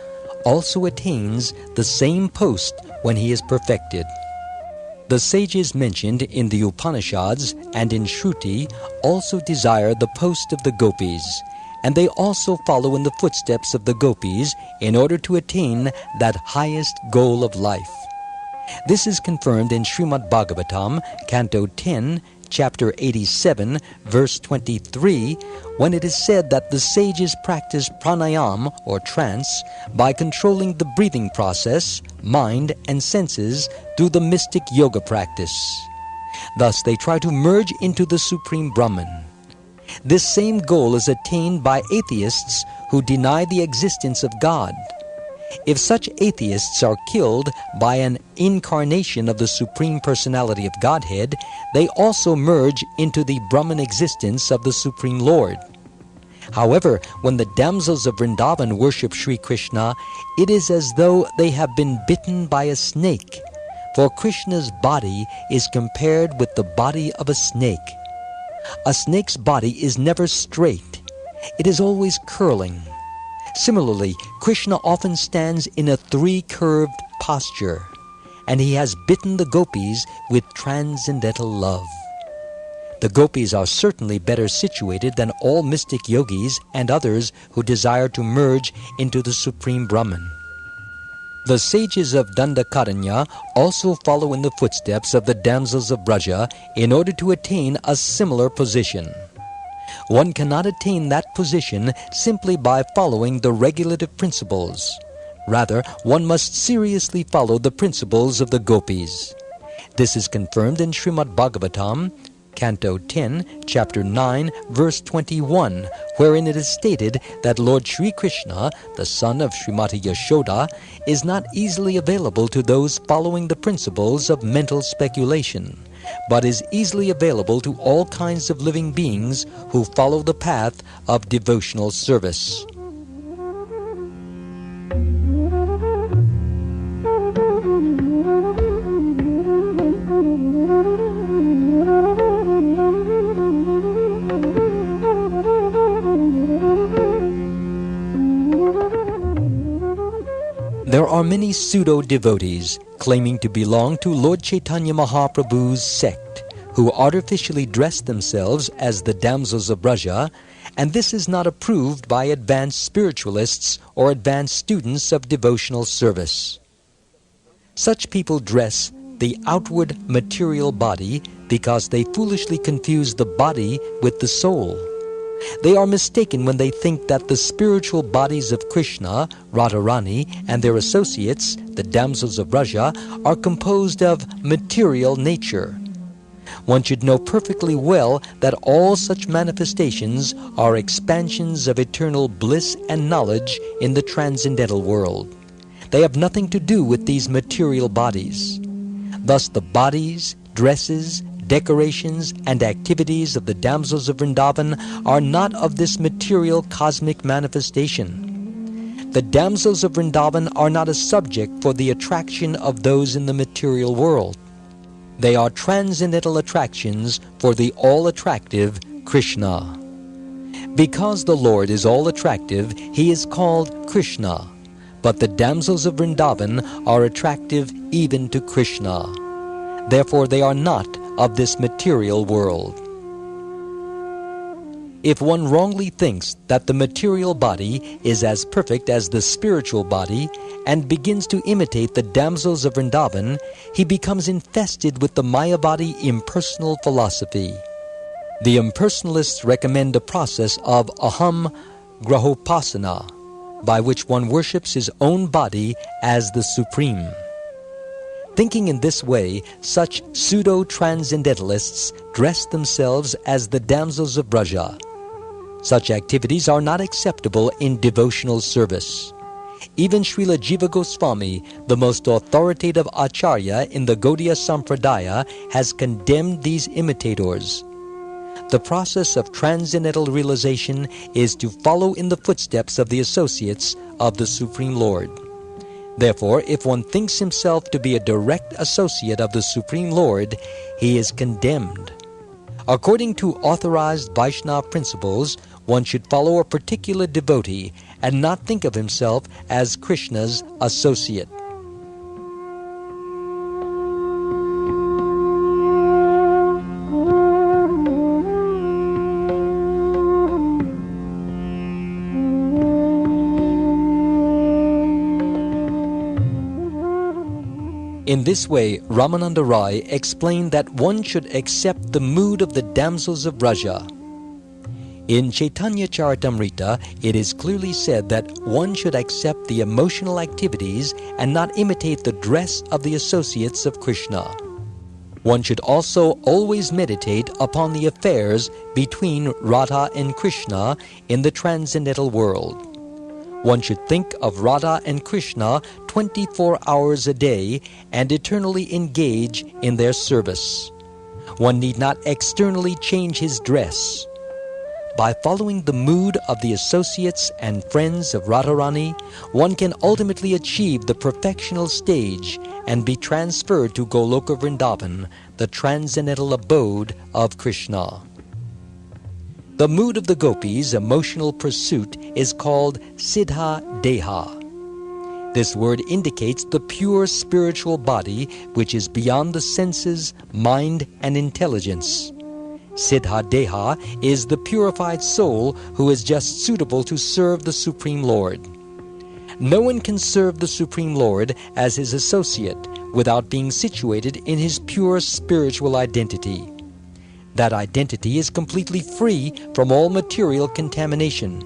also attains the same post when he is perfected. The sages mentioned in the Upanishads and in Shruti also desire the post of the gopis, and they also follow in the footsteps of the gopis in order to attain that highest goal of life. This is confirmed in Srimad Bhagavatam, Canto 10, Chapter 87, verse 23, when it is said that the sages practice pranayam, or trance, by controlling the breathing process, mind, and senses through the mystic yoga practice. Thus they try to merge into the Supreme Brahman. This same goal is attained by atheists who deny the existence of God. If such atheists are killed by an incarnation of the Supreme Personality of Godhead, they also merge into the Brahman existence of the Supreme Lord. However, when the damsels of Vrindavan worship Sri Krishna, it is as though they have been bitten by a snake, for Krishna's body is compared with the body of a snake. A snake's body is never straight. It is always curling. Similarly, Krishna often stands in a three-curved posture, and he has bitten the gopis with transcendental love. The gopis are certainly better situated than all mystic yogis and others who desire to merge into the Supreme Brahman. The sages of Dandakaranya also follow in the footsteps of the damsels of Braja in order to attain a similar position. One cannot attain that position simply by following the regulative principles. Rather, one must seriously follow the principles of the gopis. This is confirmed in Srimad Bhagavatam, Canto 10, Chapter 9, verse 21, wherein it is stated that Lord Sri Krishna, the son of Srimati Yashoda, is not easily available to those following the principles of mental speculation, but is easily available to all kinds of living beings who follow the path of devotional service. There are many pseudo-devotees claiming to belong to Lord Chaitanya Mahaprabhu's sect, who artificially dress themselves as the damsels of Braja, and this is not approved by advanced spiritualists or advanced students of devotional service. Such people dress the outward material body because they foolishly confuse the body with the soul. They are mistaken when they think that the spiritual bodies of Krishna, Radharani, and their associates, the damsels of Braja, are composed of material nature. One should know perfectly well that all such manifestations are expansions of eternal bliss and knowledge in the transcendental world. They have nothing to do with these material bodies. Thus the bodies, dresses, decorations, and activities of the damsels of Vrindavan are not of this material cosmic manifestation. the damsels of Vrindavan are not a subject for the attraction of those in the material world. They are transcendental attractions for the all-attractive Krishna. Because the Lord is all-attractive, he is called Krishna, but the damsels of Vrindavan are attractive even to Krishna. Therefore they are not of this material world. If one wrongly thinks that the material body is as perfect as the spiritual body and begins to imitate the damsels of Vrindavan, he becomes infested with the Mayavadi impersonal philosophy. The impersonalists recommend a process of aham grahopasana, by which one worships his own body as the supreme. Thinking in this way, such pseudo-transcendentalists dress themselves as the damsels of Braja. Such activities are not acceptable in devotional service. Even Srila Jiva Goswami, the most authoritative acharya in the Gaudiya Sampradaya, has condemned these imitators. The process of transcendental realization is to follow in the footsteps of the associates of the Supreme Lord. Therefore, if one thinks himself to be a direct associate of the Supreme Lord, he is condemned. According to authorized Vaishnava principles, one should follow a particular devotee and not think of himself as Krishna's associate. In this way, Ramananda Rai explained that one should accept the mood of the damsels of Braja. In Chaitanya Charitamrita, it is clearly said that one should accept the emotional activities and not imitate the dress of the associates of Krishna. One should also always meditate upon the affairs between Radha and Krishna in the transcendental world. One should think of Radha and Krishna 24 hours a day and eternally engage in their service. One need not externally change his dress. By following the mood of the associates and friends of Radharani, one can ultimately achieve the perfectional stage and be transferred to Goloka Vrindavan, the transcendental abode of Krishna. The mood of the gopis' emotional pursuit is called Siddha Deha. This word indicates the pure spiritual body which is beyond the senses, mind, and intelligence. Siddha Deha is the purified soul who is just suitable to serve the Supreme Lord. No one can serve the Supreme Lord as his associate without being situated in his pure spiritual identity. That identity is completely free from all material contamination.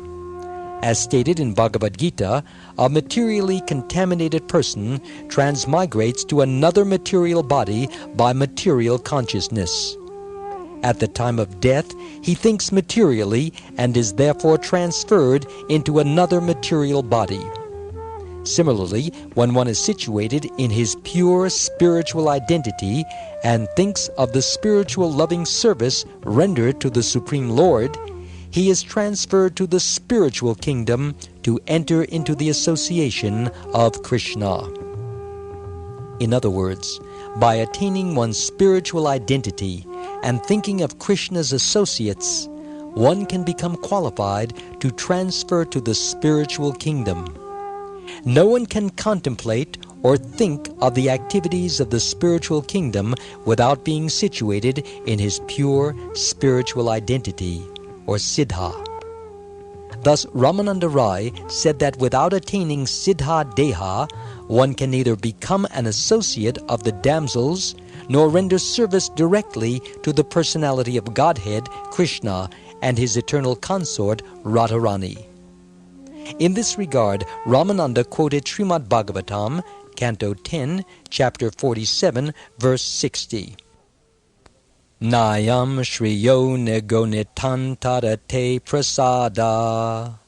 As stated in Bhagavad Gita, a materially contaminated person transmigrates to another material body by material consciousness. At the time of death, he thinks materially and is therefore transferred into another material body. Similarly, when one is situated in his pure spiritual identity and thinks of the spiritual loving service rendered to the Supreme Lord, he is transferred to the spiritual kingdom to enter into the association of Krishna. In other words, by attaining one's spiritual identity and thinking of Krishna's associates, one can become qualified to transfer to the spiritual kingdom. No one can contemplate or think of the activities of the spiritual kingdom without being situated in his pure spiritual identity, or Siddha. Thus, Ramananda Rai said that without attaining Siddha Deha, one can neither become an associate of the damsels nor render service directly to the personality of Godhead, Krishna, and his eternal consort, Radharani. In this regard, Ramananda quoted Srimad Bhagavatam, Canto 10, Chapter 47, Verse 60. Nayam Shriyo Negonitantadate Prasada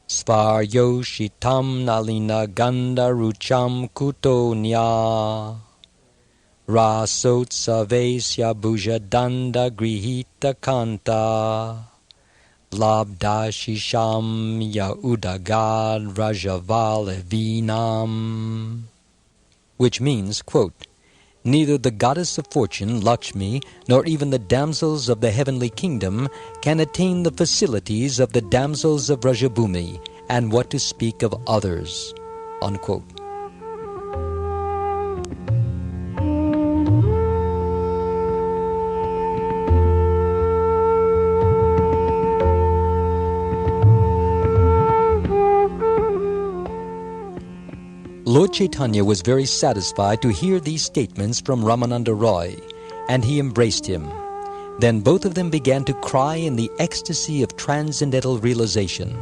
Svaryo Shitam Nalina Ganda Rucham Kutonya Rasotsavesya Bhuja Danda Grihita Kanta labdashisham yaudagad rajavalevinam, which means, quote, neither the goddess of fortune, Lakshmi, nor even the damsels of the heavenly kingdom can attain the facilities of the damsels of Rajabhumi, and what to speak of others, unquote. Lord Chaitanya was very satisfied to hear these statements from Ramananda Roy, and he embraced him. Then both of them began to cry in the ecstasy of transcendental realization.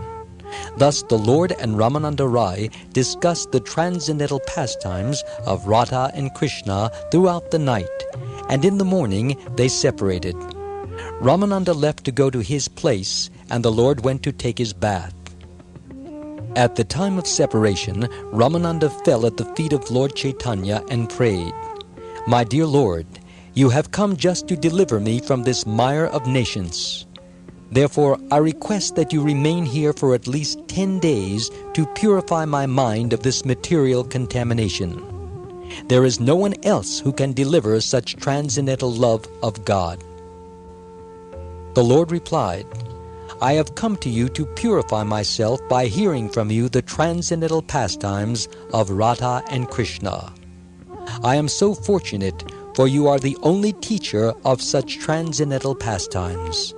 Thus the Lord and Ramananda Roy discussed the transcendental pastimes of Radha and Krishna throughout the night, and in the morning they separated. Ramananda left to go to his place, and the Lord went to take his bath. At the time of separation, Ramananda fell at the feet of Lord Chaitanya and prayed, "My dear Lord, you have come just to deliver me from this mire of nations. Therefore, I request that you remain here for at least 10 days to purify my mind of this material contamination. There is no one else who can deliver such transcendental love of God." The Lord replied, "I have come to you to purify myself by hearing from you the transcendental pastimes of Radha and Krishna. I am so fortunate, for you are the only teacher of such transcendental pastimes.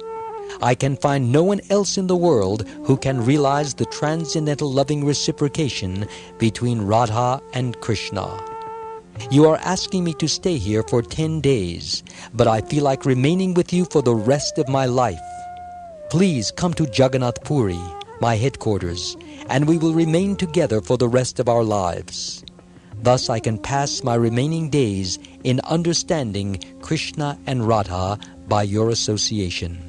I can find no one else in the world who can realize the transcendental loving reciprocation between Radha and Krishna. You are asking me to stay here for 10 days, but I feel like remaining with you for the rest of my life. Please come to Jagannath Puri, my headquarters, and we will remain together for the rest of our lives. Thus I can pass my remaining days in understanding Krishna and Radha by your association."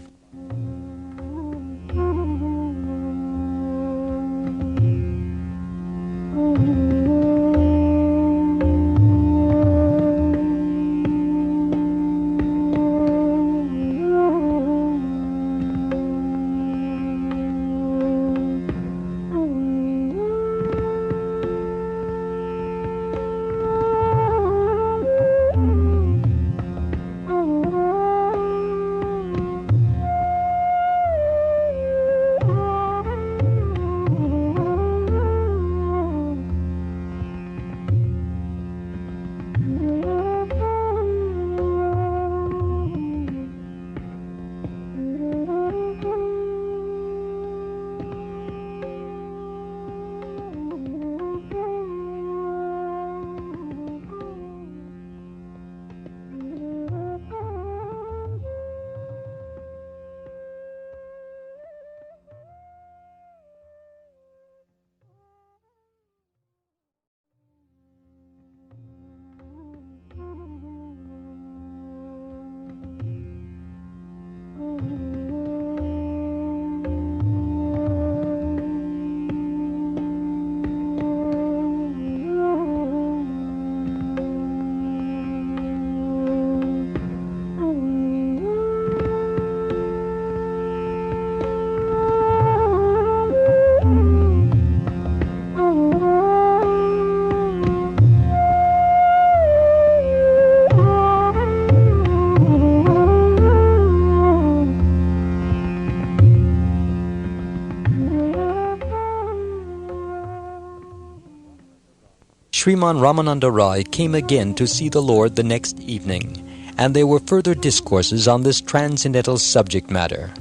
Sriman Ramananda Rai came again to see the Lord the next evening, and there were further discourses on this transcendental subject matter.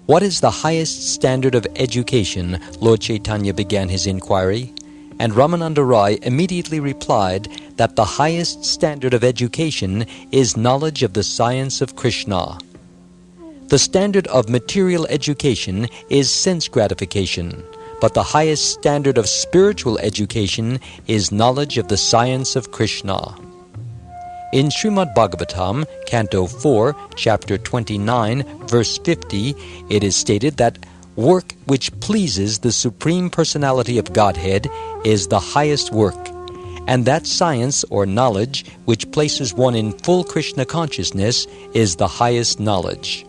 "What is the highest standard of education?" Lord Chaitanya began his inquiry, and Ramananda Rai immediately replied that the highest standard of education is knowledge of the science of Krishna. The standard of material education is sense gratification, but the highest standard of spiritual education is knowledge of the science of Krishna. In Srimad Bhagavatam, Canto 4, Chapter 29, Verse 50, it is stated that work which pleases the Supreme Personality of Godhead is the highest work, and that science or knowledge which places one in full Krishna consciousness is the highest knowledge.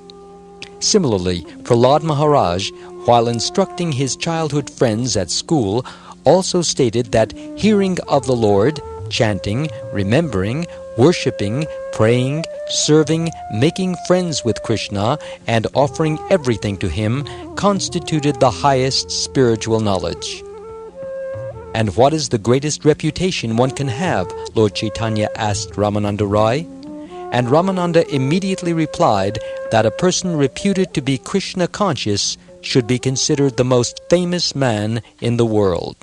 Similarly, Prahlad Maharaj, while instructing his childhood friends at school, also stated that hearing of the Lord, chanting, remembering, worshipping, praying, serving, making friends with Krishna, and offering everything to him constituted the highest spiritual knowledge. "And what is the greatest reputation one can have?" Lord Chaitanya asked Ramananda Roy. And Ramananda immediately replied that a person reputed to be Krishna conscious should be considered the most famous man in the world.